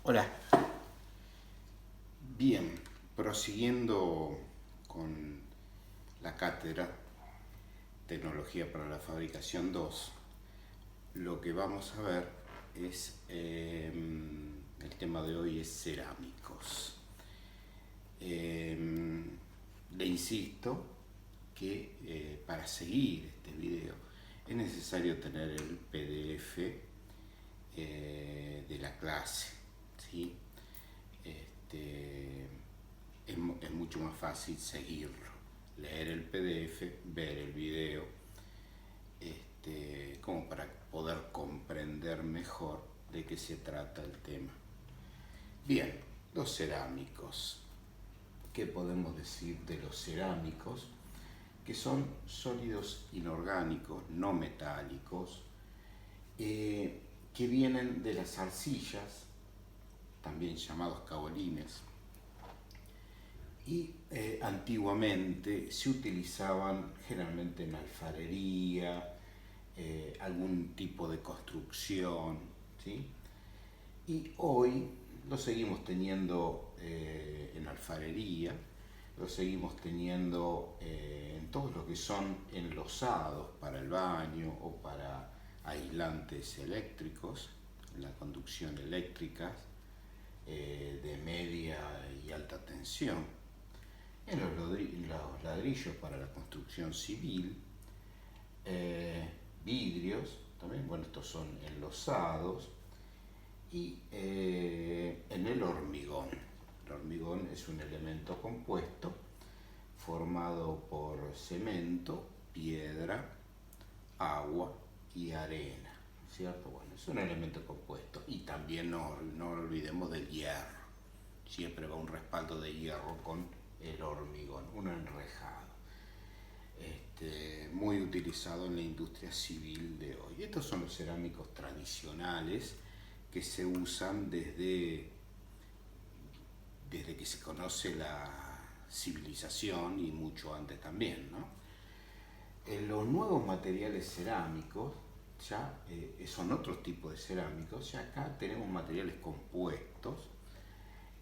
Hola. Bien, prosiguiendo con la cátedra Tecnología para la Fabricación 2, lo que vamos a ver es, el tema de hoy es cerámicos. Le insisto que para seguir este video es necesario tener el PDF de la clase, ¿sí? Es mucho más fácil seguirlo, leer el PDF, ver el video, como para poder comprender mejor de qué se trata el tema. Bien, los cerámicos. ¿Qué podemos decir de los cerámicos? Que son sólidos inorgánicos, no metálicos, que vienen de las arcillas, también llamados caolines, y antiguamente se utilizaban generalmente en alfarería, algún tipo de construcción, ¿sí? Y hoy lo seguimos teniendo en alfarería, lo seguimos teniendo en todo lo que son enlosados para el baño o para aislantes eléctricos, la conducción eléctrica de media y alta tensión, en los ladrillos para la construcción civil, vidrios, también, bueno, estos son enlosados, y en el hormigón. El hormigón es un elemento compuesto formado por cemento, piedra, agua y arena, ¿cierto? Bueno, es un elemento compuesto. Y también no olvidemos del hierro. Siempre va un respaldo de hierro con el hormigón, un enrejado. Muy utilizado en la industria civil de hoy. Estos son los cerámicos tradicionales que se usan desde que se conoce la civilización y mucho antes también, ¿no? Los nuevos materiales cerámicos ya son otros tipos de cerámicos. Ya acá tenemos materiales compuestos,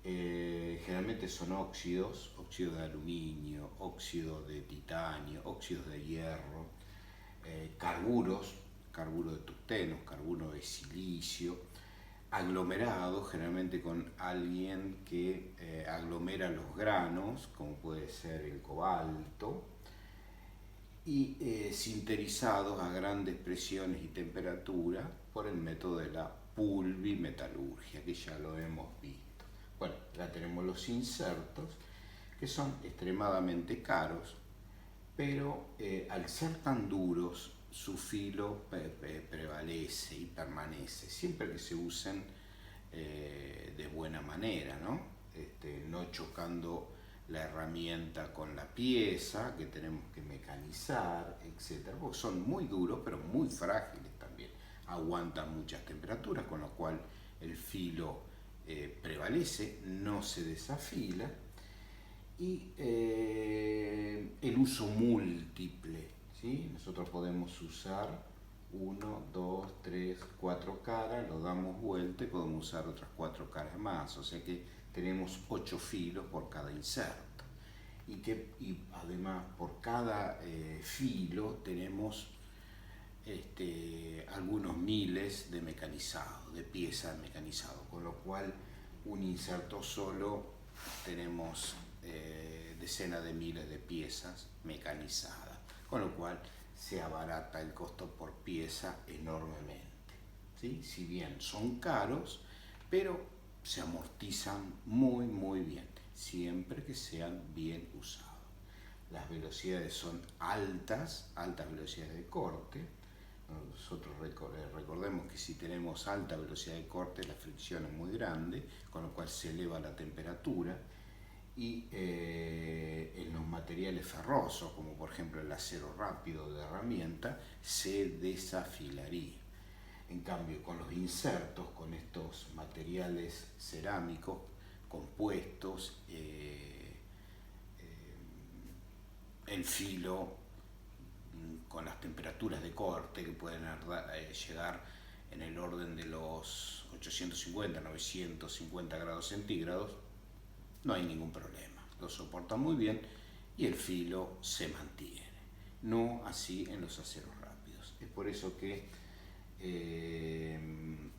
generalmente son óxidos, óxido de aluminio, óxido de titanio, óxidos de hierro, carburos, carburo de tungsteno, carburo de silicio, aglomerados, generalmente con alguien que aglomera los granos, como puede ser el cobalto, y sinterizados a grandes presiones y temperatura por el método de la pulvimetalurgia, que ya lo hemos visto. Bueno, ya tenemos los insertos, que son extremadamente caros, pero al ser tan duros, su filo prevalece y permanece, siempre que se usen de buena manera, ¿no? No chocando la herramienta con la pieza que tenemos que mecanizar, etc. Porque son muy duros, pero muy frágiles también. Aguantan muchas temperaturas, con lo cual el filo prevalece, no se desafila. Y el uso múltiple, ¿sí? Nosotros podemos usar 1, 2, 3, 4 caras, lo damos vuelta y podemos usar otras 4 caras más, o sea que tenemos 8 filos por cada inserto. Y además por cada filo tenemos algunos miles de mecanizado, de piezas mecanizado, con lo cual un inserto solo tenemos decenas de miles de piezas mecanizadas, con lo cual se abarata el costo por pieza enormemente, ¿sí? Si bien son caros, pero se amortizan muy bien, siempre que sean bien usados. Las velocidades son altas velocidades de corte. Nosotros recordemos que si tenemos alta velocidad de corte, la fricción es muy grande, con lo cual se eleva la temperatura. Y en los materiales ferrosos, como por ejemplo el acero rápido de herramienta, se desafilaría. En cambio, con los insertos, con estos materiales cerámicos compuestos, el filo, con las temperaturas de corte que pueden llegar en el orden de los 850, 950 grados centígrados, no hay ningún problema, lo soporta muy bien y el filo se mantiene. No así en los aceros rápidos. Es por eso que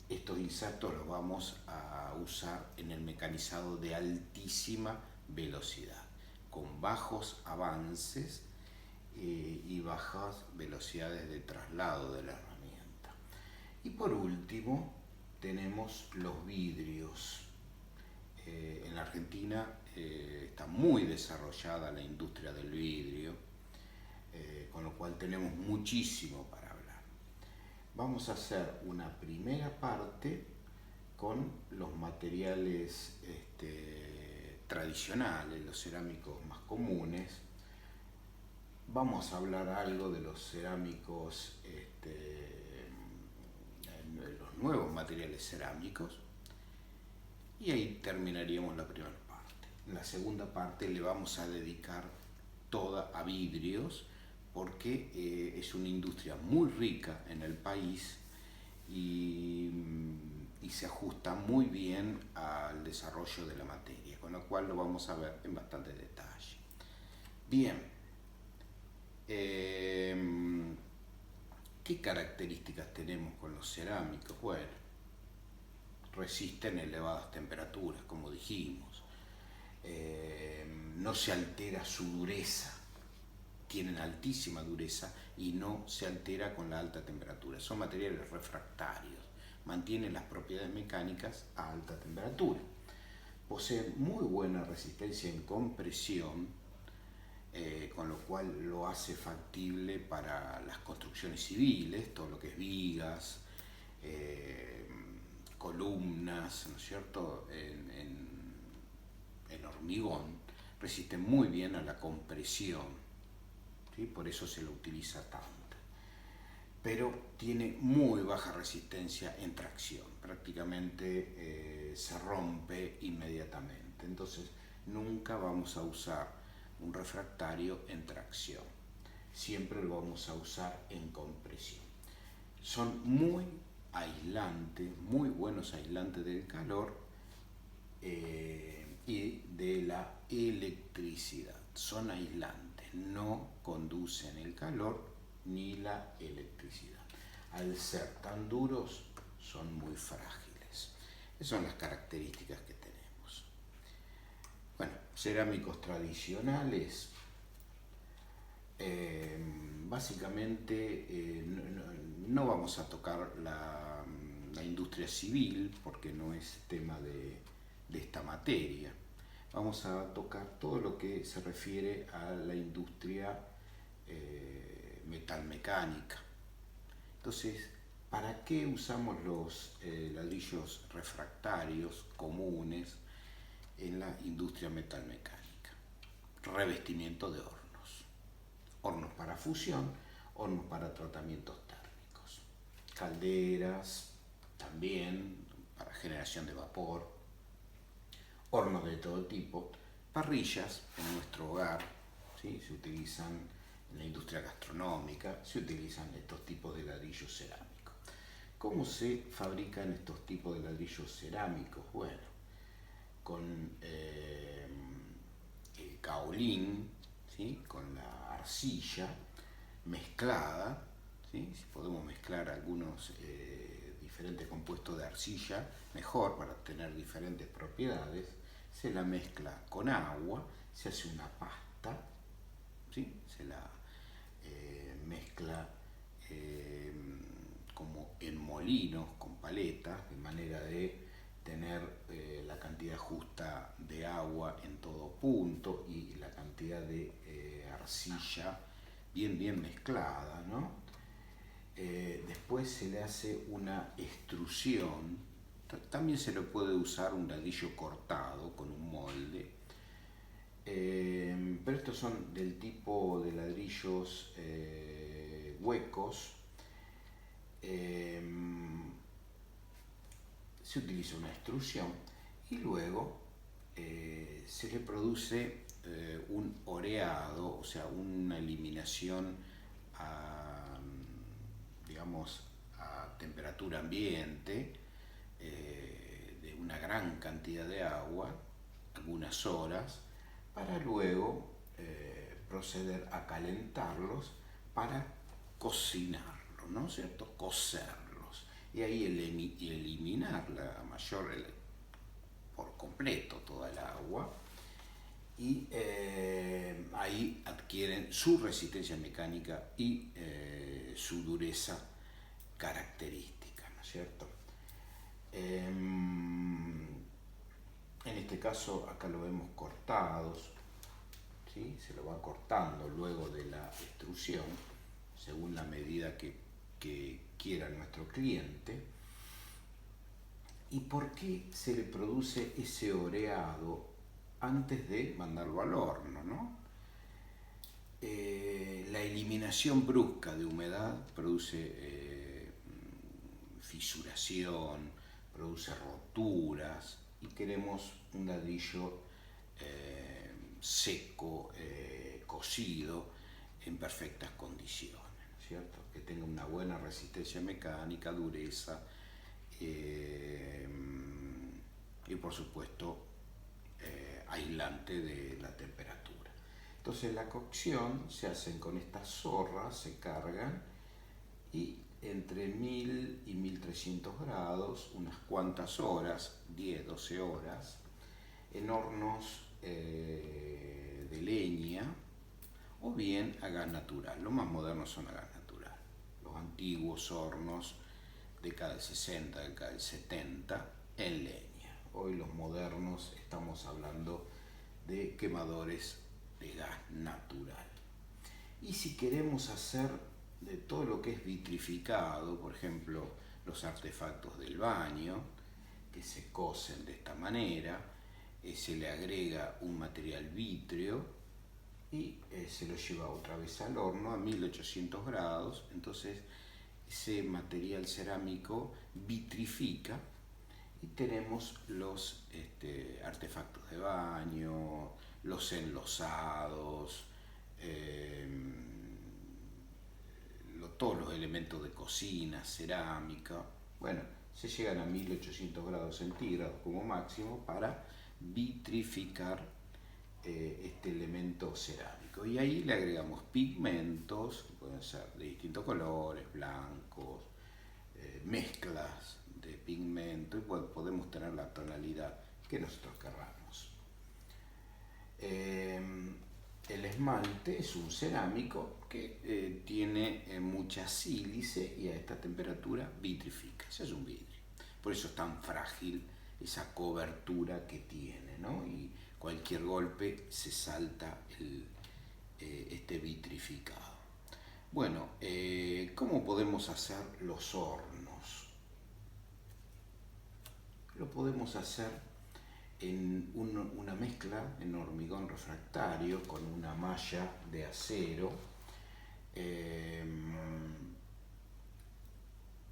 estos insertos los vamos a usar en el mecanizado de altísima velocidad, con bajos avances y bajas velocidades de traslado de la herramienta. Y por último tenemos los vidrios. En la Argentina está muy desarrollada la industria del vidrio, con lo cual tenemos muchísimo para hablar. Vamos a hacer una primera parte con los materiales tradicionales, los cerámicos más comunes. Vamos a hablar algo de los cerámicos, los nuevos materiales cerámicos, y ahí terminaríamos la primera parte. En la segunda parte le vamos a dedicar toda a vidrios, porque es una industria muy rica en el país y se ajusta muy bien al desarrollo de la materia, con lo cual lo vamos a ver en bastante detalle. Bien, ¿qué características tenemos con los cerámicos? Bueno, resisten elevadas temperaturas, como dijimos, no se altera su dureza, tienen altísima dureza y no se altera con la alta temperatura. Son materiales refractarios, mantienen las propiedades mecánicas a alta temperatura. Poseen muy buena resistencia en compresión, con lo cual lo hace factible para las construcciones civiles, todo lo que es vigas, columnas, ¿no es cierto?, en hormigón, resiste muy bien a la compresión, ¿sí? Por eso se lo utiliza tanto. Pero tiene muy baja resistencia en tracción, prácticamente se rompe inmediatamente. Entonces nunca vamos a usar un refractario en tracción, siempre lo vamos a usar en compresión. Son muy aislantes, muy buenos aislantes del calor y de la electricidad. Son aislantes, no conducen el calor ni la electricidad. Al ser tan duros, son muy frágiles. Esas son las características que tenemos. Bueno, cerámicos tradicionales, básicamente no vamos a tocar la industria civil porque no es tema de esta materia. Vamos a tocar todo lo que se refiere a la industria metalmecánica. Entonces, ¿para qué usamos los ladrillos refractarios comunes en la industria metalmecánica? Revestimiento de hornos. Hornos para fusión, hornos para tratamientos térmicos. Calderas también para generación de vapor. Hornos de todo tipo. Parrillas en nuestro hogar, ¿sí? Se utilizan en la industria gastronómica, se utilizan estos tipos de ladrillos cerámicos. ¿Cómo se fabrican estos tipos de ladrillos cerámicos? Bueno, con el caolín, ¿sí? Con la arcilla mezclada, ¿sí? Si podemos mezclar algunos diferentes compuestos de arcilla, mejor para obtener diferentes propiedades. Se la mezcla con agua, se hace una pasta, ¿sí? Se la mezcla como en molinos con paletas, de manera de tener la cantidad justa de agua en todo punto y la cantidad de arcilla bien mezclada, ¿no? Después se le hace una extrusión. También se le puede usar un ladrillo cortado con un molde, pero estos son del tipo de ladrillos huecos. Se utiliza una extrusión y luego se le produce un oreado, o sea, una eliminación a a temperatura ambiente, de una gran cantidad de agua, algunas horas, para luego proceder a calentarlos para cocinarlos, ¿no es cierto? Cocerlos. Y ahí eliminar por completo toda el agua, y ahí adquieren su resistencia mecánica y su dureza característica, ¿no es cierto? En este caso acá lo vemos cortados, ¿sí? Se lo va cortando luego de la extrusión según la medida que quiera nuestro cliente. ¿Y por qué se le produce ese oreado antes de mandarlo al horno, ¿no? La eliminación brusca de humedad produce fisuración, produce roturas, y queremos un ladrillo seco, cocido, en perfectas condiciones, ¿cierto? Que tenga una buena resistencia mecánica, dureza, y por supuesto aislante de la temperatura. Entonces la cocción se hacen con estas zorras, se cargan, y entre 1000 y 1300 grados, unas cuantas horas, 10, 12 horas, en hornos de leña o bien a gas natural. Los más modernos son a gas natural. Los antiguos hornos, década del 60, década del 70, en leña. Hoy los modernos estamos hablando de quemadores de gas natural. Y si queremos hacer de todo lo que es vitrificado, por ejemplo, los artefactos del baño, que se cocen de esta manera, se le agrega un material vítreo y se lo lleva otra vez al horno a 1800 grados, entonces ese material cerámico vitrifica y tenemos los artefactos de baño, los enlosados, todos los elementos de cocina, cerámica. Bueno, se llegan a 1800 grados centígrados como máximo para vitrificar este elemento cerámico. Y ahí le agregamos pigmentos, que pueden ser de distintos colores, blancos, mezclas de pigmento, y podemos tener la tonalidad que nosotros querramos. El esmalte es un cerámico que tiene mucha sílice y a esta temperatura vitrifica. Ese es un vidrio. Por eso es tan frágil esa cobertura que tiene, ¿no? Y cualquier golpe se salta este vitrificado. Bueno, ¿cómo podemos hacer los hornos? Lo podemos hacer en una mezcla en hormigón refractario con una malla de acero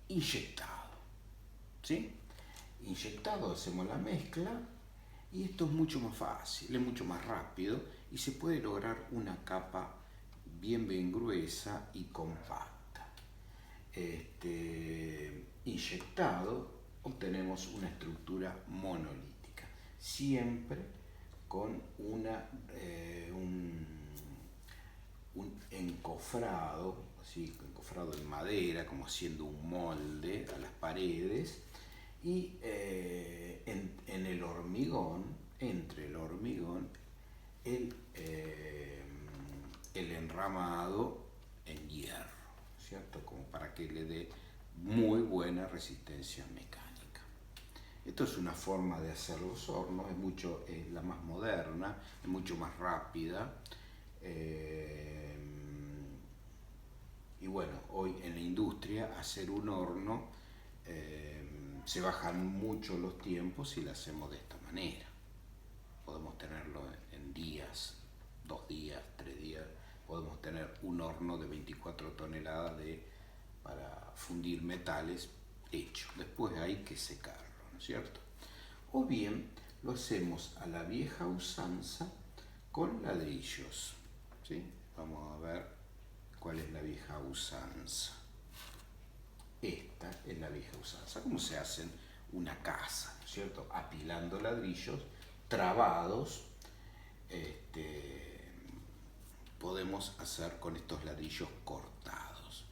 inyectado, ¿sí? Inyectado, hacemos la mezcla, y esto es mucho más fácil, es mucho más rápido, y se puede lograr una capa bien gruesa y compacta. Inyectado obtenemos una estructura monolítica, siempre con un encofrado, así, encofrado en madera, como haciendo un molde a las paredes, y en el hormigón, entre el hormigón, el enramado en hierro, ¿cierto? Como para que le dé muy buena resistencia mecánica. Esto es una forma de hacer los hornos, es la más moderna, es mucho más rápida. Y bueno, hoy en la industria hacer un horno se bajan mucho los tiempos si lo hacemos de esta manera. Podemos tenerlo en días, 2 días, 3 días. Podemos tener un horno de 24 toneladas para fundir metales hecho. Después hay que secarlo, ¿no es cierto? O bien lo hacemos a la vieja usanza con ladrillos, ¿sí? Vamos a ver cuál es la vieja usanza. Esta es la vieja usanza. ¿Cómo se hacen una casa? ¿No es cierto? Apilando ladrillos, trabados, podemos hacer con estos ladrillos cortados.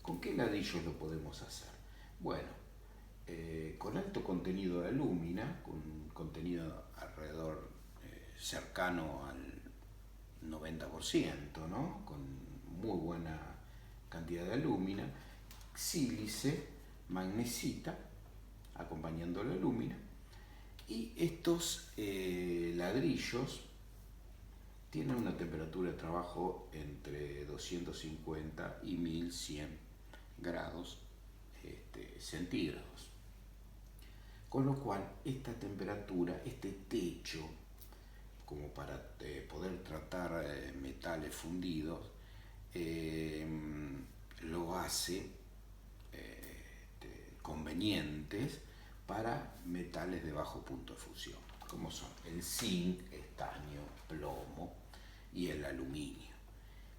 ¿Con qué ladrillos lo podemos hacer? Bueno, con alto contenido de alúmina, con un contenido alrededor cercano al 90%, ¿no? Con muy buena cantidad de alúmina, sílice, magnesita, acompañando la alúmina, y estos ladrillos tienen una temperatura de trabajo entre 250 y 1100 grados centígrados. Con lo cual, esta temperatura, este techo, como para poder tratar metales fundidos, lo hace convenientes para metales de bajo punto de fusión, como son el zinc, estaño, plomo y el aluminio.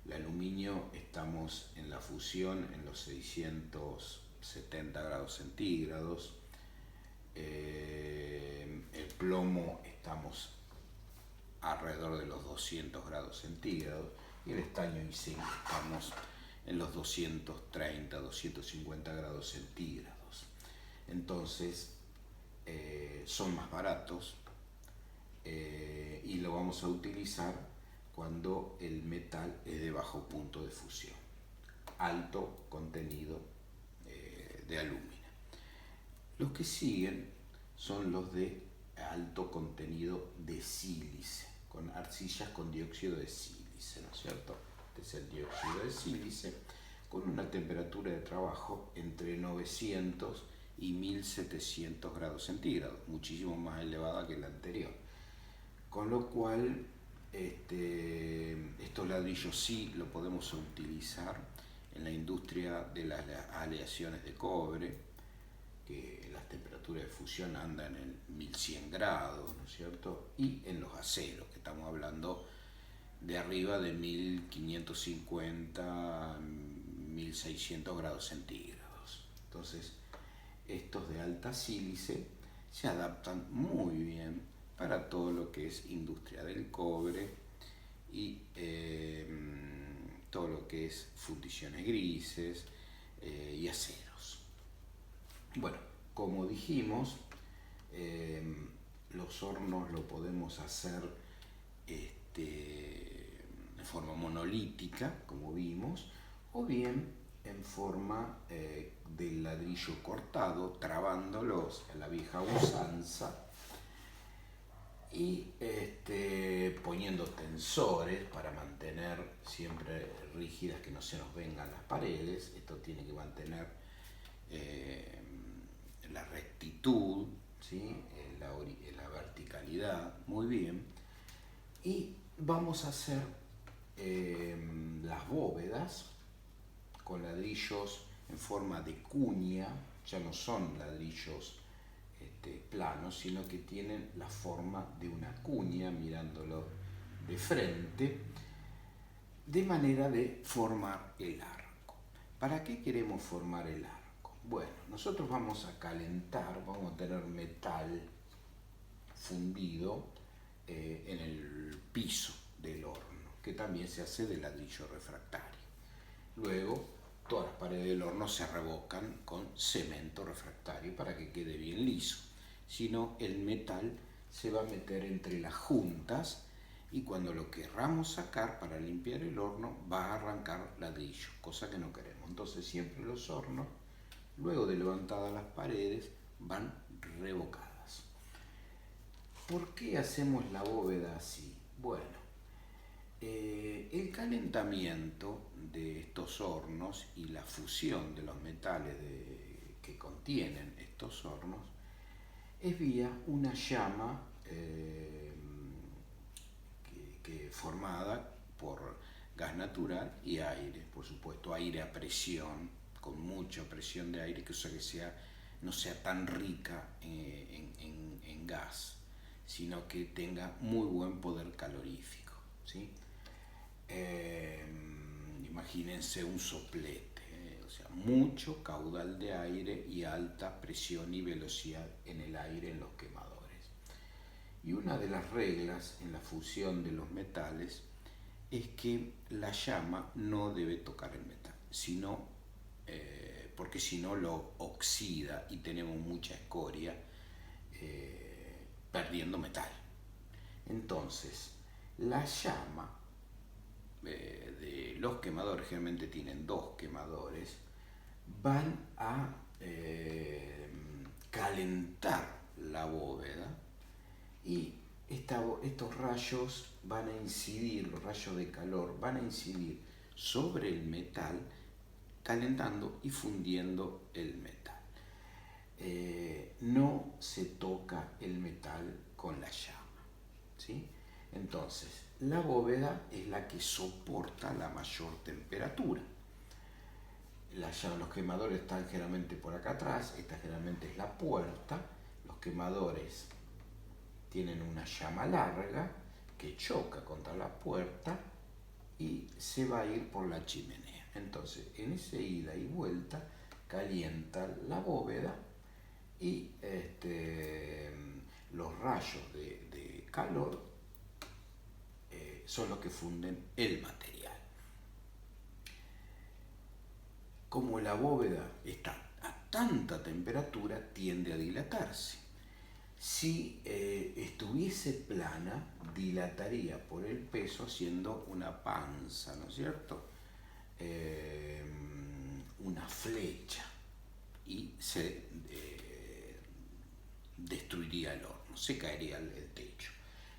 El aluminio estamos en la fusión en los 670 grados centígrados. El plomo estamos alrededor de los 200 grados centígrados y el estaño y zinc estamos en los 230, 250 grados centígrados. Entonces son más baratos y lo vamos a utilizar cuando el metal es de bajo punto de fusión, alto contenido de alúmina. Los que siguen son los de alto contenido de sílice, con arcillas con dióxido de sílice, ¿no es cierto? Este es el dióxido de sílice, con una temperatura de trabajo entre 900 y 1700 grados centígrados, muchísimo más elevada que la anterior. Con lo cual, estos ladrillos sí lo podemos utilizar en la industria de las aleaciones de cobre, que las temperaturas de fusión andan en 1100 grados, ¿no es cierto? Y en los aceros, que estamos hablando de arriba de 1550, 1600 grados centígrados. Entonces, estos de alta sílice se adaptan muy bien para todo lo que es industria del cobre y todo lo que es fundiciones grises y aceros. Bueno, como dijimos, los hornos lo podemos hacer en forma monolítica, como vimos, o bien en forma del ladrillo cortado, trabándolos a la vieja usanza y poniendo tensores para mantener siempre rígidas, que no se nos vengan las paredes. Esto tiene que mantener la rectitud, ¿sí? la verticalidad, muy bien. Y vamos a hacer las bóvedas con ladrillos en forma de cuña. Ya no son ladrillos planos, sino que tienen la forma de una cuña, mirándolo de frente, de manera de formar el arco. ¿Para qué queremos formar el arco? Bueno, nosotros vamos a calentar, vamos a tener metal fundido en el piso del horno, que también se hace de ladrillo refractario. Luego, todas las paredes del horno se revocan con cemento refractario para que quede bien liso. Si no, el metal se va a meter entre las juntas y cuando lo querramos sacar para limpiar el horno va a arrancar ladrillo, cosa que no queremos. Entonces siempre los hornos, luego de levantadas las paredes, van revocadas. ¿Por qué hacemos la bóveda así? Bueno, el calentamiento de estos hornos y la fusión de los metales que contienen estos hornos es vía una llama que formada por gas natural y aire, por supuesto aire a presión, con mucha presión de aire, que no sea tan rica en gas, sino que tenga muy buen poder calorífico, ¿sí? Imagínense un soplete, o sea, mucho caudal de aire y alta presión y velocidad en el aire en los quemadores. Y una de las reglas en la fusión de los metales es que la llama no debe tocar el metal, porque si no lo oxida y tenemos mucha escoria, perdiendo metal. Entonces, la llama de los quemadores, generalmente tienen dos quemadores, van a calentar la bóveda y estos rayos van a incidir, los rayos de calor van a incidir sobre el metal, calentando y fundiendo el metal. No se toca el metal con la llama, ¿sí? Entonces, la bóveda es la que soporta la mayor temperatura. Los quemadores están generalmente por acá atrás, esta generalmente es la puerta. Los quemadores tienen una llama larga que choca contra la puerta y se va a ir por la chimenea. Entonces, en ese ida y vuelta, calienta la bóveda y los rayos de calor son los que funden el material. Como la bóveda está a tanta temperatura, tiende a dilatarse. Si estuviese plana, dilataría por el peso haciendo una panza, ¿no es cierto? Una flecha, y se destruiría el horno, se caería el techo.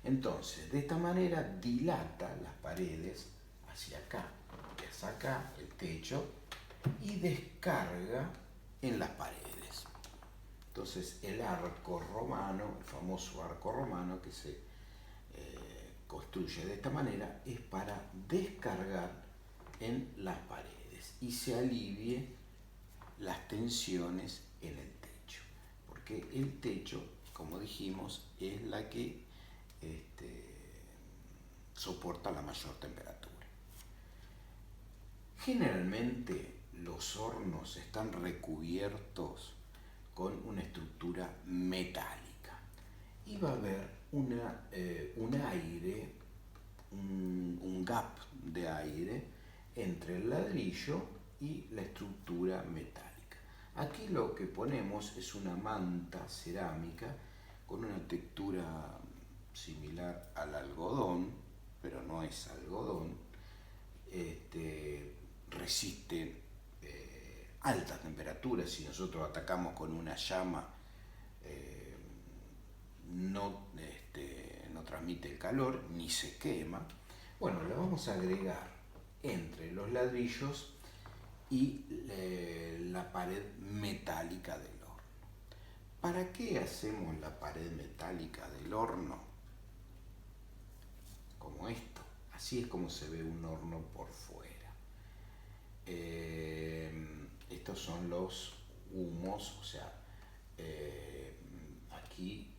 Entonces, de esta manera dilata las paredes hacia acá, el techo, y descarga en las paredes. Entonces, el arco romano, el famoso arco romano que se construye de esta manera, es para descargar en las paredes y se alivie las tensiones en el techo, porque el techo, como dijimos, es la que soporta la mayor temperatura. Generalmente los hornos están recubiertos con una estructura metálica y va a haber un aire, un gap de aire entre el ladrillo y la estructura metálica. Aquí lo que ponemos es una manta cerámica con una textura similar al algodón, pero no es algodón. Resiste alta temperatura. Si nosotros atacamos con una llama, no transmite el calor ni se quema. Bueno, le vamos a agregar entre los ladrillos y la pared metálica del horno. ¿Para qué hacemos la pared metálica del horno? Como esto. Así es como se ve un horno por fuera. Estos son los humos, o sea, aquí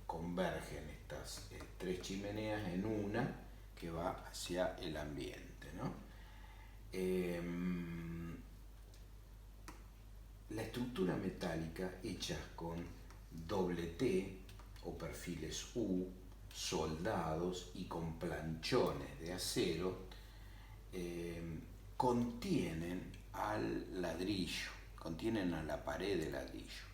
convergen estas tres chimeneas en una que va hacia el ambiente, ¿no? La estructura metálica hecha con doble T o perfiles U, soldados y con planchones de acero, contienen al ladrillo, contienen a la pared de ladrillo,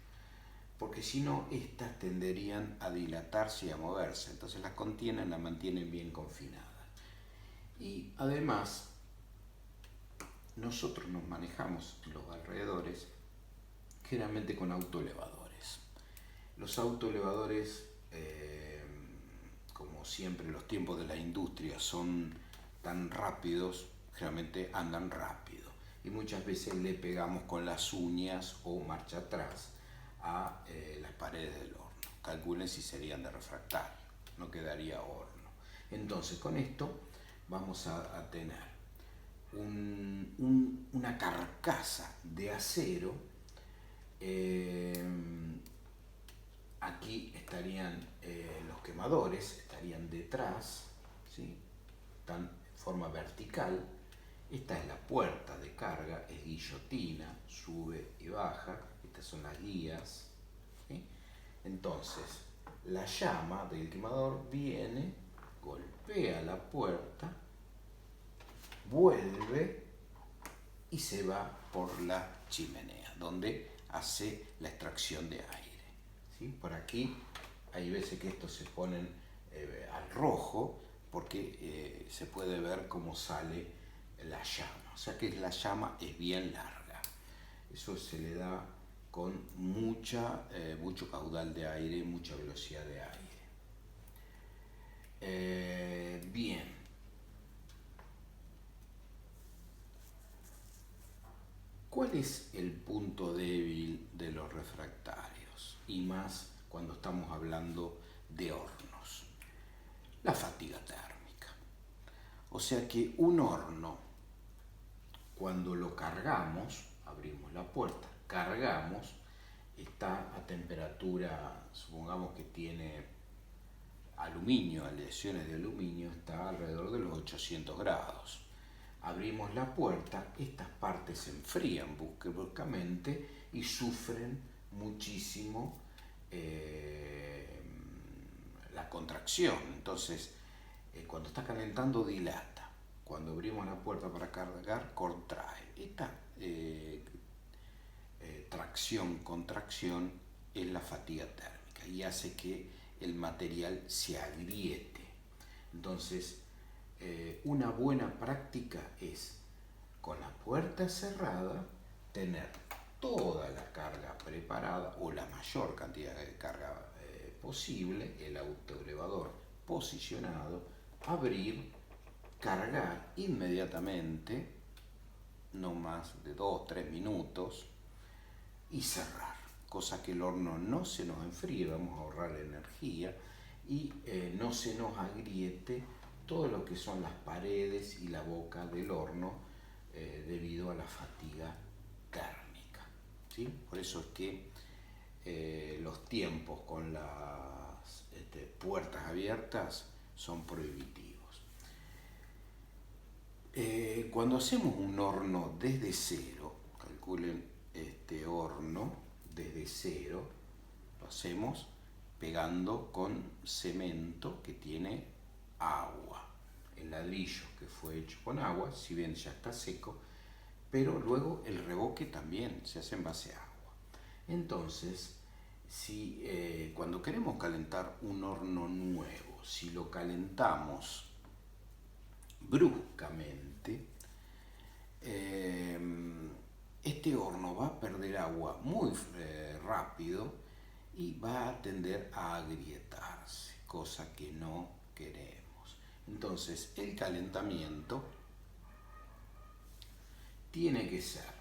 porque si no, estas tenderían a dilatarse y a moverse. Entonces las contienen, las mantienen bien confinadas. Y además, nosotros nos manejamos en los alrededores generalmente con autoelevadores. Los autoelevadores, como siempre los tiempos de la industria son tan rápidos, generalmente andan rápido y muchas veces le pegamos con las uñas o marcha atrás a las paredes del horno. Calculen si serían de refractario, no quedaría horno. Entonces con esto vamos a tener una carcasa de acero. Aquí estarían los quemadores, estarían detrás, ¿sí? Están en forma vertical, Esta es la puerta de carga, es guillotina, sube y baja. Estas son las guías, ¿sí? Entonces, la llama del quemador viene, golpea la puerta, vuelve y se va por la chimenea, donde hace la extracción de aire, ¿sí? Por aquí hay veces que estos se ponen al rojo porque se puede ver cómo sale la llama, o sea que la llama es bien larga. Eso se le da con mucho caudal de aire, mucha velocidad de aire. Bien. ¿Cuál es el punto débil de los refractarios? Y más cuando estamos hablando de hornos. La fatiga térmica. O sea que un horno, cuando lo cargamos, abrimos la puerta, cargamos, está a temperatura, supongamos que tiene aluminio, aleaciones de aluminio, está alrededor de los 800 grados. Abrimos la puerta, estas partes se enfrían bruscamente y sufren muchísimo la contracción. Entonces, cuando está calentando dilata, cuando abrimos la puerta para cargar, contrae. Esta tracción-contracción es la fatiga térmica y hace que el material se agriete. Entonces, una buena práctica es, con la puerta cerrada, tener toda la carga preparada o la mayor cantidad de carga posible, el autoelevador posicionado, abrir, cargar inmediatamente, no más de 2-3 minutos, y cerrar, cosa que el horno no se nos enfríe, vamos a ahorrar energía y no se nos agriete todo lo que son las paredes y la boca del horno debido a la fatiga térmica, ¿sí? Por eso es que los tiempos con las puertas abiertas son prohibitivos. Cuando hacemos un horno desde cero, calculen este horno desde cero, lo hacemos pegando con cemento que tiene agua. El ladrillo que fue hecho con agua, si bien ya está seco, pero luego el revoque también se hace en base a agua. Entonces, cuando queremos calentar un horno nuevo, si lo calentamos bruscamente, este horno va a perder agua muy rápido y va a tender a agrietarse, cosa que no queremos. Entonces, el calentamiento tiene que ser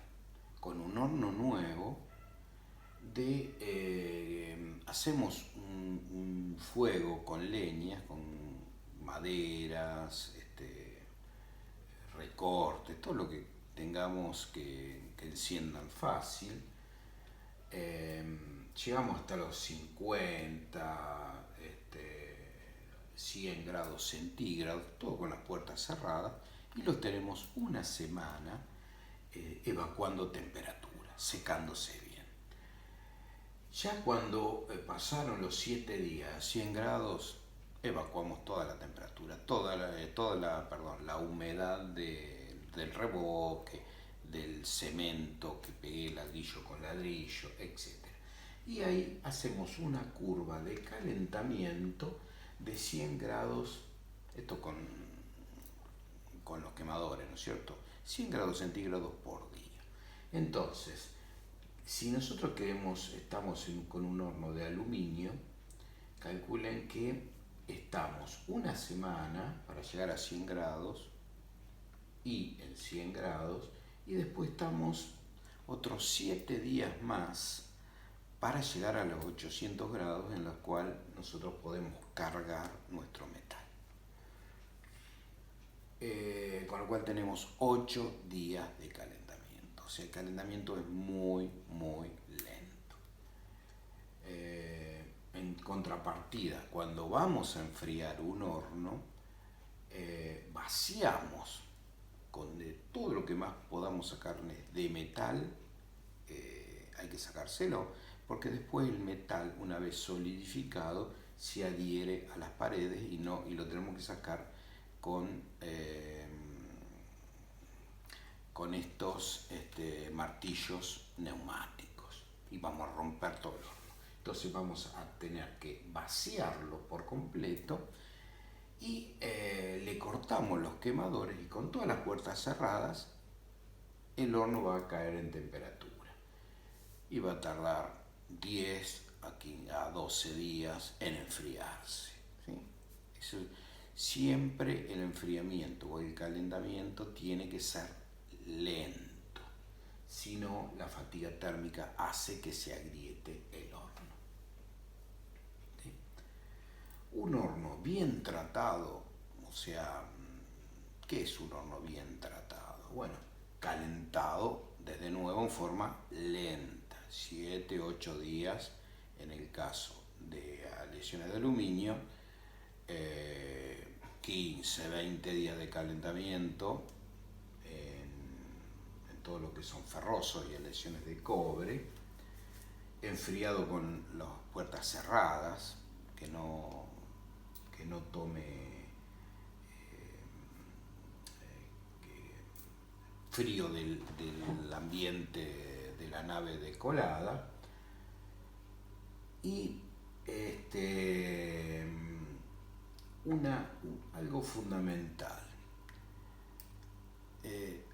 con un horno nuevo. Hacemos un fuego con leñas, con maderas, recortes, todo lo que tengamos que enciendan fácil. Llegamos hasta los 50, 100 grados centígrados, todo con las puertas cerradas, y los tenemos una semana evacuando temperatura, secándose bien. Ya cuando pasaron los 7 días a 100 grados, evacuamos toda la temperatura, la humedad del revoque, del cemento que pegué ladrillo con ladrillo, etc. Y ahí hacemos una curva de calentamiento de 100 grados, esto con los quemadores, ¿no es cierto? 100 grados centígrados por día. Entonces, si nosotros estamos con un horno de aluminio, calculen que estamos una semana para llegar a 100 grados y en 100 grados, y después estamos otros 7 días más para llegar a los 800 grados en los cuales nosotros podemos cargar nuestro metal. Con lo cual tenemos 8 días de calentamiento. O sea, el calentamiento es muy, muy lento. En contrapartida, cuando vamos a enfriar un horno, vaciamos con de todo lo que más podamos sacarle de metal, hay que sacárselo, porque después el metal, una vez solidificado, se adhiere a las paredes y lo tenemos que sacar con estos martillos neumáticos y vamos a romper todo el horno. Entonces vamos a tener que vaciarlo por completo y le cortamos los quemadores y con todas las puertas cerradas el horno va a caer en temperatura y va a tardar 10 a 12 días en enfriarse, ¿sí? Eso, siempre el enfriamiento o el calentamiento tiene que ser lento, si no la fatiga térmica hace que se agriete el horno, ¿sí? Un horno bien tratado, o sea, ¿qué es un horno bien tratado? Bueno, calentado desde nuevo en forma lenta, 7-8 días en el caso de aleaciones de aluminio, 15-20 días de calentamiento en todo lo que son ferrosos y aleaciones de cobre, enfriado con las puertas cerradas, que no tome frío del ambiente de la nave decolada. Y algo fundamental,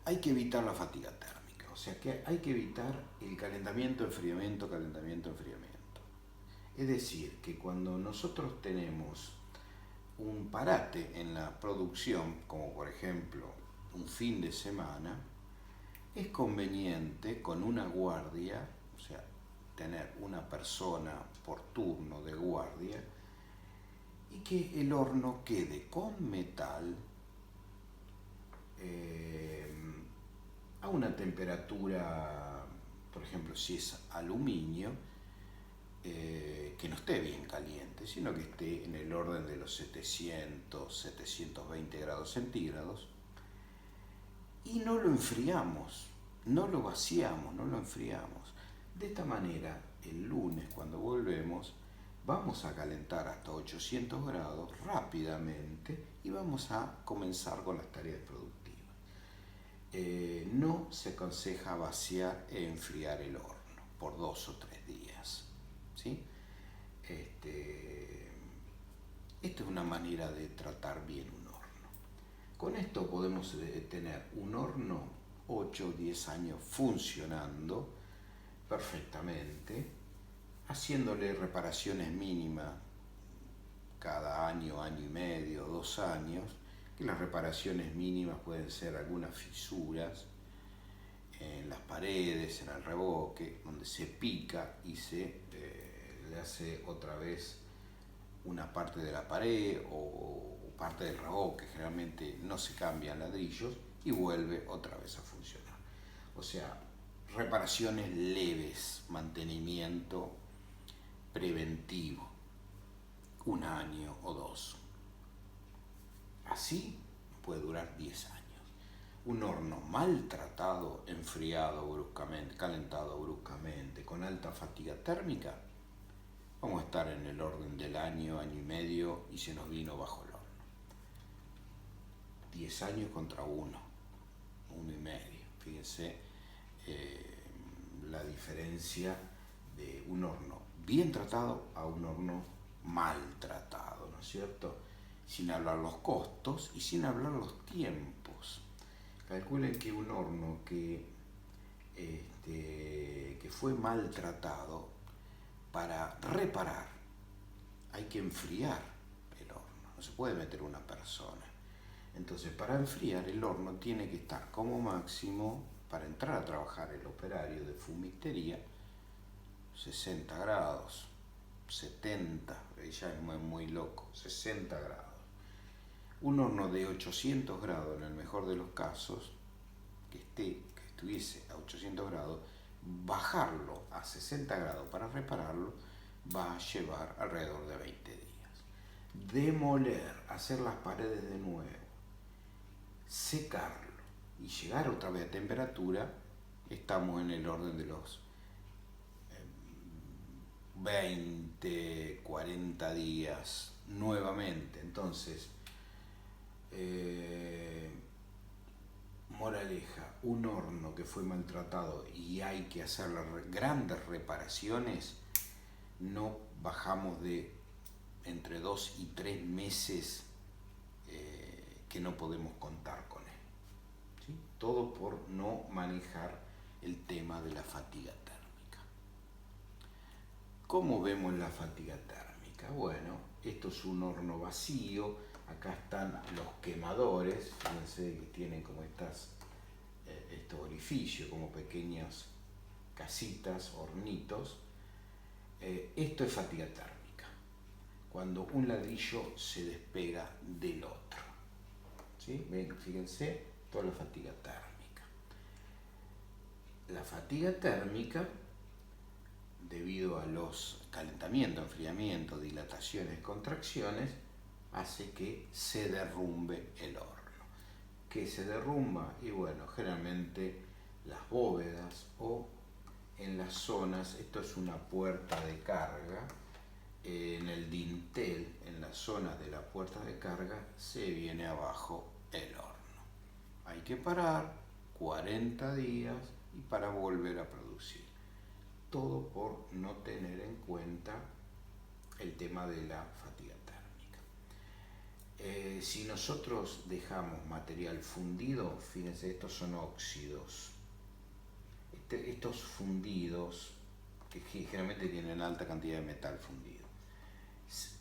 hay que evitar la fatiga térmica, o sea que hay que evitar el calentamiento, enfriamiento, calentamiento, enfriamiento. Es decir, que cuando nosotros tenemos un parate en la producción, como por ejemplo un fin de semana, es conveniente con una guardia, o sea, tener una persona por turno de guardia y que el horno quede con metal a una temperatura, por ejemplo, si es aluminio, que no esté bien caliente, sino que esté en el orden de los 700-720 grados centígrados, y no lo enfriamos, no lo vaciamos, no lo enfriamos. De esta manera, el lunes cuando volvemos, vamos a calentar hasta 800 grados rápidamente y vamos a comenzar con las tareas productivas. No se aconseja vaciar e enfriar el horno por 2 o 3 días, ¿sí? Esta es una manera de tratar bien un horno. Con esto podemos tener un horno 8 o 10 años funcionando perfectamente, haciéndole reparaciones mínimas cada año, año y medio, 2 años, que las reparaciones mínimas pueden ser algunas fisuras en las paredes, en el revoque, donde se pica y se le hace otra vez una parte de la pared o parte del revoque, generalmente no se cambian ladrillos y vuelve otra vez a funcionar. O sea, reparaciones leves, mantenimiento preventivo, 1 año o 2. Así puede durar 10 años. Un horno maltratado, enfriado bruscamente, calentado bruscamente, con alta fatiga térmica, vamos a estar en el orden del año, año y medio, y se nos vino bajo el horno. 10 años contra 1 y medio. Fíjense la diferencia de un horno bien tratado a un horno maltratado, ¿no es cierto? Sin hablar los costos y sin hablar los tiempos. Calculen que un horno que fue maltratado, para reparar hay que enfriar el horno, no se puede meter una persona. Entonces, para enfriar el horno tiene que estar como máximo, para entrar a trabajar el operario de fumistería, 60 grados, 70, ya es muy loco, 60 grados. Un horno de 800 grados, en el mejor de los casos, que estuviese a 800 grados, bajarlo a 60 grados para repararlo va a llevar alrededor de 20 días. Demoler, hacer las paredes de nuevo, secarlo, y llegar otra vez a temperatura, estamos en el orden de los 20, 40 días nuevamente. Entonces, moraleja, un horno que fue maltratado y hay que hacer grandes reparaciones, no bajamos de entre 2 y 3 meses que no podemos contar con él. ¿Sí? Todo por no manejar el tema de la fatiga térmica. ¿Cómo vemos la fatiga térmica? Bueno, esto es un horno vacío, acá están los quemadores, fíjense que tienen como estos orificios, como pequeñas casitas, hornitos. Esto es fatiga térmica, cuando un ladrillo se despega del otro. ¿Sí? Ven, fíjense, toda la fatiga térmica. La fatiga térmica, debido a los calentamientos, enfriamientos, dilataciones, contracciones, hace que se derrumbe el horno. ¿Qué se derrumba? Y bueno, generalmente las bóvedas o en las zonas, esto es una puerta de carga, en el dintel, en las zonas de la puerta de carga, se viene abajo el horno. Hay que parar 40 días y para volver a producir. Todo por no tener en cuenta el tema de la fatiga térmica. Si nosotros dejamos material fundido, fíjense, estos son óxidos. Estos fundidos, que generalmente tienen alta cantidad de metal fundido,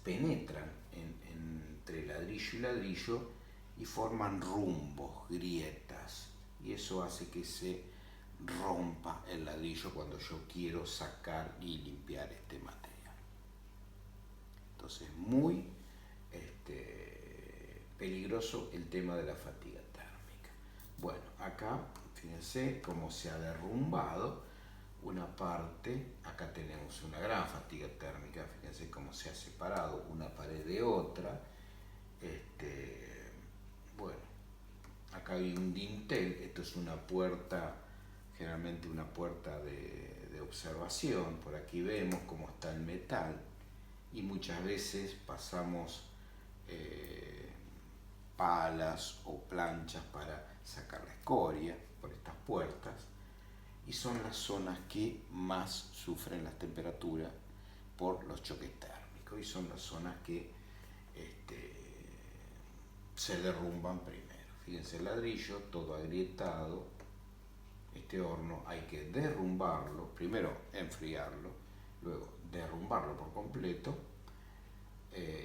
penetran entre ladrillo y ladrillo y forman rumbos, grietas, y eso hace que se rompa el ladrillo cuando yo quiero sacar y limpiar este material. Entonces, muy peligroso el tema de la fatiga térmica. Bueno, acá fíjense cómo se ha derrumbado una parte. Acá tenemos una gran fatiga térmica, fíjense cómo se ha separado una pared de otra. Bueno, acá hay un dintel, esto es una puerta, generalmente una puerta de observación. Por aquí vemos cómo está el metal y muchas veces pasamos palas o planchas para sacar la escoria por estas puertas, y son las zonas que más sufren las temperaturas por los choques térmicos, y son las zonas que se derrumban primero. Fíjense el ladrillo todo agrietado. Este horno hay que derrumbarlo, primero enfriarlo, luego derrumbarlo por completo,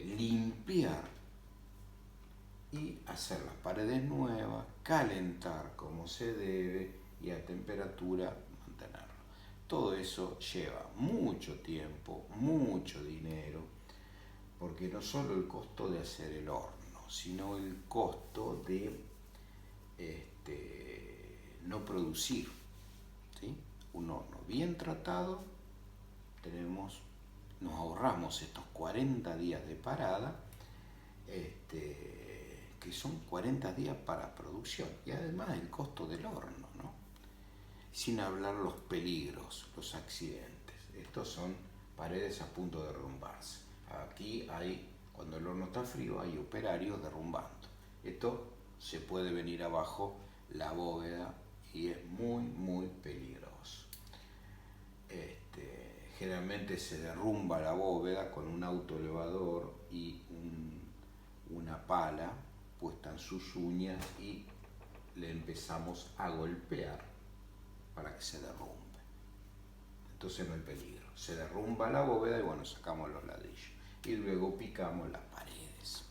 limpiar y hacer las paredes nuevas, calentar como se debe y a temperatura mantenerlo. Todo eso lleva mucho tiempo, mucho dinero, porque no solo el costo de hacer el horno, sino el costo de no producir. ¿Sí? Un horno bien tratado, nos ahorramos estos 40 días de parada, que son 40 días para producción, y además el costo del horno, ¿no? Sin hablar los peligros, los accidentes. Estos son paredes a punto de derrumbarse. Aquí cuando el horno está frío, hay operarios derrumbando. Esto se puede venir abajo la bóveda y es muy, muy peligroso. Generalmente se derrumba la bóveda con un autoelevador y una pala puesta en sus uñas, y le empezamos a golpear para que se derrumbe. Entonces no hay peligro. Se derrumba la bóveda y bueno, sacamos los ladrillos y luego picamos las paredes.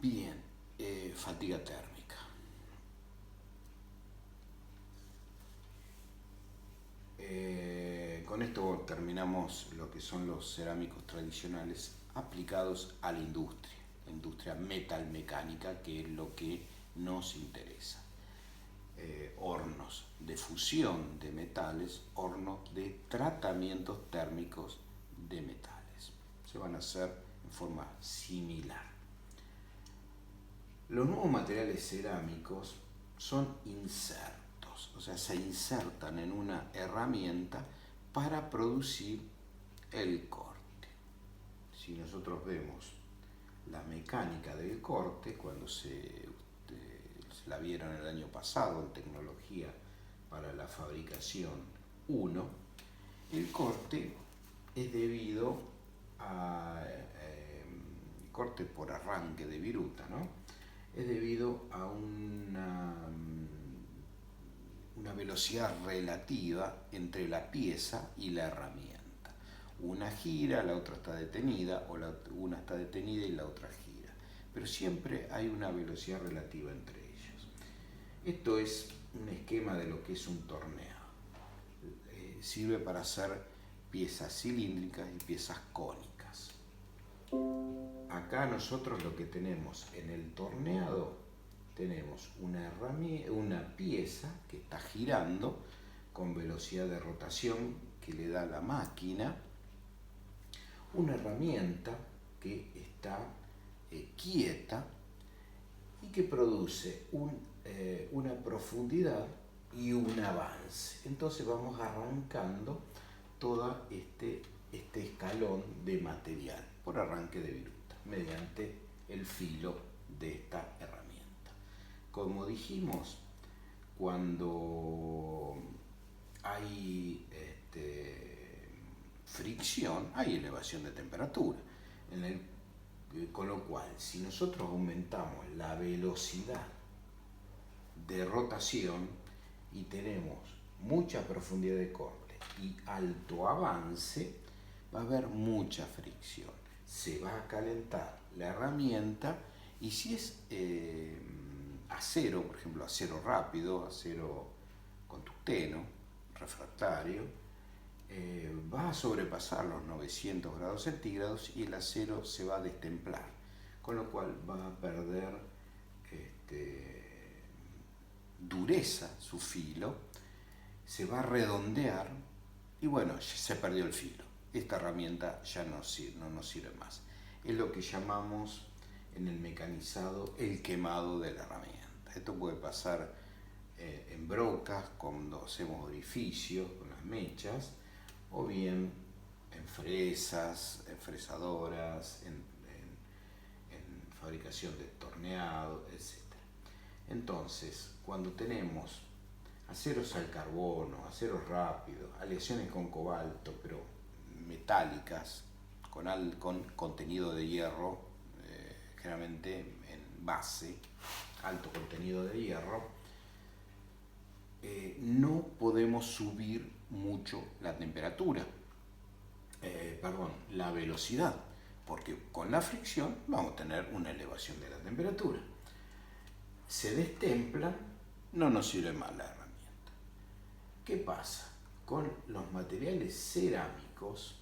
Bien, fatiga térmica. Con esto terminamos lo que son los cerámicos tradicionales aplicados a la industria metalmecánica, que es lo que nos interesa. Hornos de fusión de metales, hornos de tratamientos térmicos de metales. Se van a hacer en forma similar. Los nuevos materiales cerámicos son insertos, o sea, se insertan en una herramienta para producir el corte. Si nosotros vemos la mecánica del corte, cuando se la vieron el año pasado en tecnología para la fabricación 1, el corte es debido a corte por arranque de viruta, ¿no? Es debido a una velocidad relativa entre la pieza y la herramienta. Una gira, la otra está detenida, o una está detenida y la otra gira. Pero siempre hay una velocidad relativa entre ellos. Esto es un esquema de lo que es un torneado. Sirve para hacer piezas cilíndricas y piezas cónicas. Acá nosotros lo que tenemos en el torneado, tenemos una pieza que está girando con velocidad de rotación que le da la máquina, una herramienta que está quieta y que produce una profundidad y un avance. Entonces vamos arrancando todo este escalón de material por arranque de viruta mediante el filo de esta herramienta. Como dijimos, cuando hay fricción, hay elevación de temperatura, con lo cual si nosotros aumentamos la velocidad de rotación y tenemos mucha profundidad de corte y alto avance, va a haber mucha fricción, se va a calentar la herramienta, y si es acero, por ejemplo acero rápido, acero con tungsteno, refractario, va a sobrepasar los 900 grados centígrados y el acero se va a destemplar, con lo cual va a perder dureza su filo, se va a redondear y bueno, se perdió el filo. Esta herramienta ya no nos sirve más. Es lo que llamamos en el mecanizado el quemado de la herramienta. Esto puede pasar en brocas, cuando hacemos orificios con las mechas, o bien en fresas, en fresadoras, en fabricación de torneado, etc. Entonces, cuando tenemos aceros al carbono, aceros rápidos, aleaciones con cobalto, pero metálicas, con contenido de hierro, generalmente en base, alto contenido de hierro, no podemos subir mucho la temperatura, la velocidad, porque con la fricción vamos a tener una elevación de la temperatura. Se destemplan, no nos sirve más la herramienta. ¿Qué pasa? Con los materiales cerámicos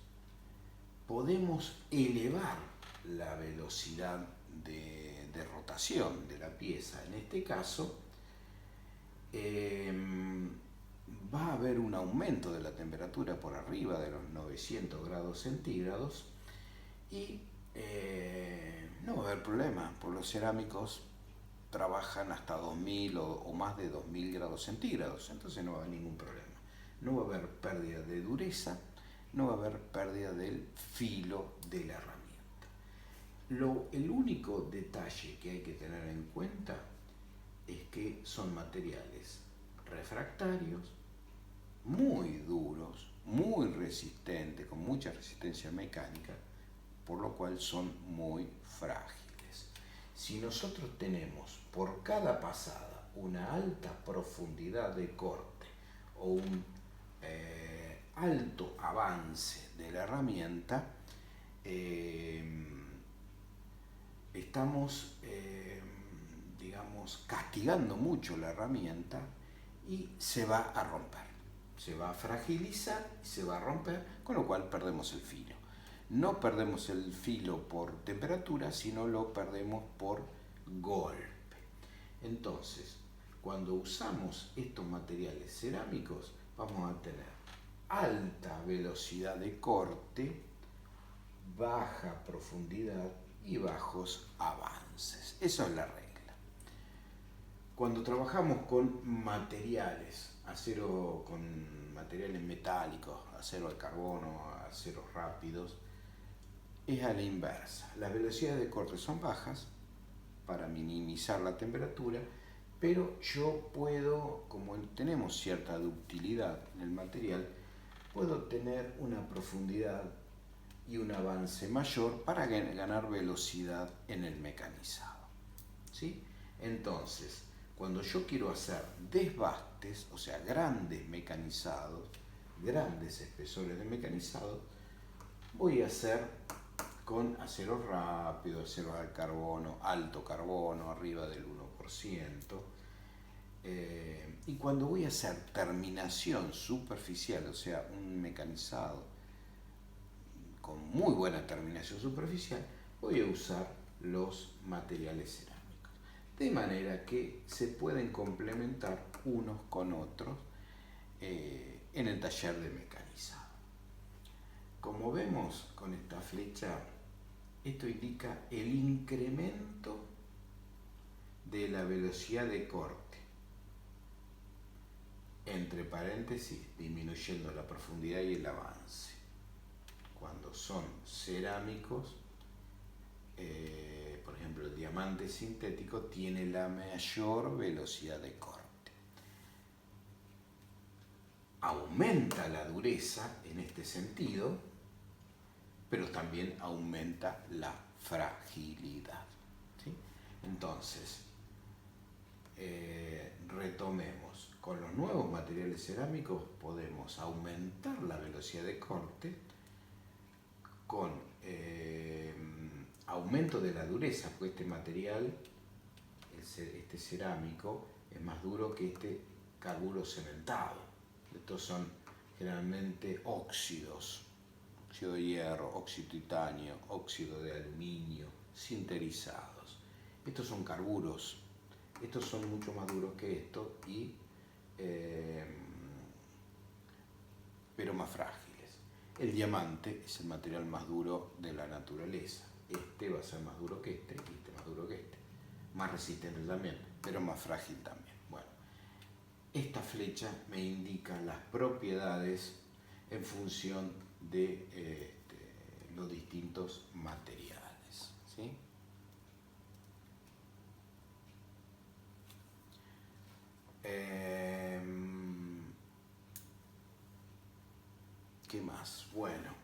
podemos elevar la velocidad de rotación de la pieza. En este caso, va a haber un aumento de la temperatura por arriba de los 900 grados centígrados y no va a haber problema, porque los cerámicos trabajan hasta 2000 o más de 2000 grados centígrados, entonces no va a haber ningún problema. No va a haber pérdida de dureza, no va a haber pérdida del filo de la herramienta. El único detalle que hay que tener en cuenta es que son materiales refractarios, muy duros, muy resistentes, con mucha resistencia mecánica, por lo cual son muy frágiles. Si nosotros tenemos por cada pasada una alta profundidad de corte o un alto avance de la herramienta, estamos castigando mucho la herramienta y se va a romper, se va a fragilizar y se va a romper, con lo cual perdemos el filo. No perdemos el filo por temperatura, sino lo perdemos por golpe. Entonces, cuando usamos estos materiales cerámicos, vamos a tener alta velocidad de corte, baja profundidad y bajos avances. Esa es la regla. Cuando trabajamos con materiales, acero con materiales metálicos, acero al carbono, aceros rápidos, es a la inversa. Las velocidades de corte son bajas para minimizar la temperatura, pero yo puedo, como tenemos cierta ductilidad en el material, puedo tener una profundidad y un avance mayor para ganar velocidad en el mecanizado. ¿Sí? Entonces, cuando yo quiero hacer desbastes, o sea, grandes mecanizados, grandes espesores de mecanizado, voy a hacer con aceros rápidos, aceros al carbono, alto carbono, arriba del 1%. Y cuando voy a hacer terminación superficial, o sea, un mecanizado con muy buena terminación superficial, voy a usar los materiales cerámicos. De manera que se pueden complementar unos con otros en el taller de mecanizado. Como vemos con esta flecha, esto indica el incremento de la velocidad de corte, entre paréntesis, disminuyendo la profundidad y el avance. Cuando son cerámicos, por ejemplo, el diamante sintético tiene la mayor velocidad de corte. Aumenta la dureza en este sentido, pero también aumenta la fragilidad. ¿Sí? Entonces, retomemos. Con los nuevos materiales cerámicos podemos aumentar la velocidad de corte con aumento de la dureza, porque este material, este cerámico, es más duro que este carburo cementado. Estos son generalmente óxidos, óxido de hierro, óxido de titanio, óxido de aluminio, sinterizados. Estos son carburos, estos son mucho más duros que estos, pero más frágiles. El diamante es el material más duro de la naturaleza. Este va a ser más duro que este más duro que este. Más resistente también, pero más frágil también. Bueno, esta flecha me indica las propiedades en función de los distintos materiales. ¿Sí? ¿Qué más? Bueno,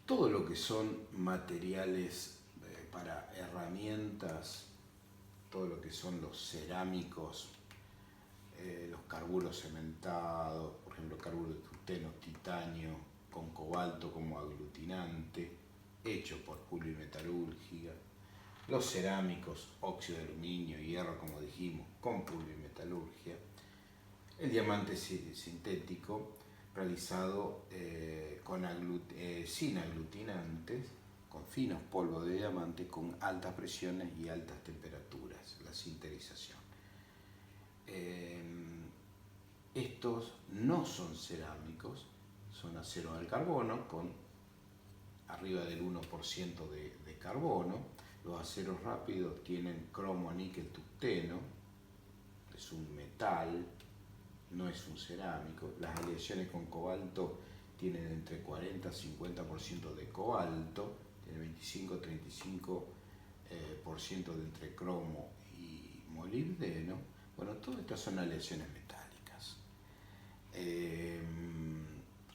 todo lo que son materiales para herramientas, todo lo que son los cerámicos, los carburos cementados, por ejemplo, carburo de tungsteno, titanio, con cobalto como aglutinante, hecho por polimetalúrgica, los cerámicos, óxido de aluminio, hierro, como dijimos, con polimetalurgia, el diamante sintético realizado sin aglutinantes, con finos polvos de diamante, con altas presiones y altas temperaturas, la sinterización. Estos no son cerámicos, son acero al carbono con arriba del 1% de carbono. Los aceros rápidos tienen cromo, níquel, tungsteno, es un metal, no es un cerámico. Las aleaciones con cobalto tienen entre 40 y 50% de cobalto, tiene 25-35% de entre cromo y molibdeno. Bueno, todas estas son aleaciones metálicas.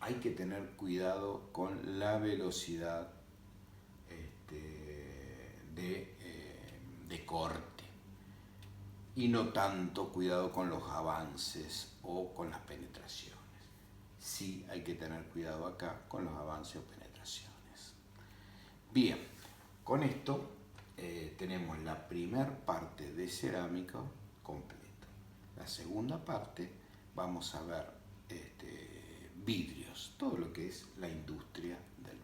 Hay que tener cuidado con la velocidad de corte y no tanto cuidado con los avances o con las penetraciones. Sí hay que tener cuidado acá con los avances o penetraciones. Bien, con esto tenemos la primera parte de cerámica completa. La segunda parte vamos a ver vidrios, todo lo que es la industria del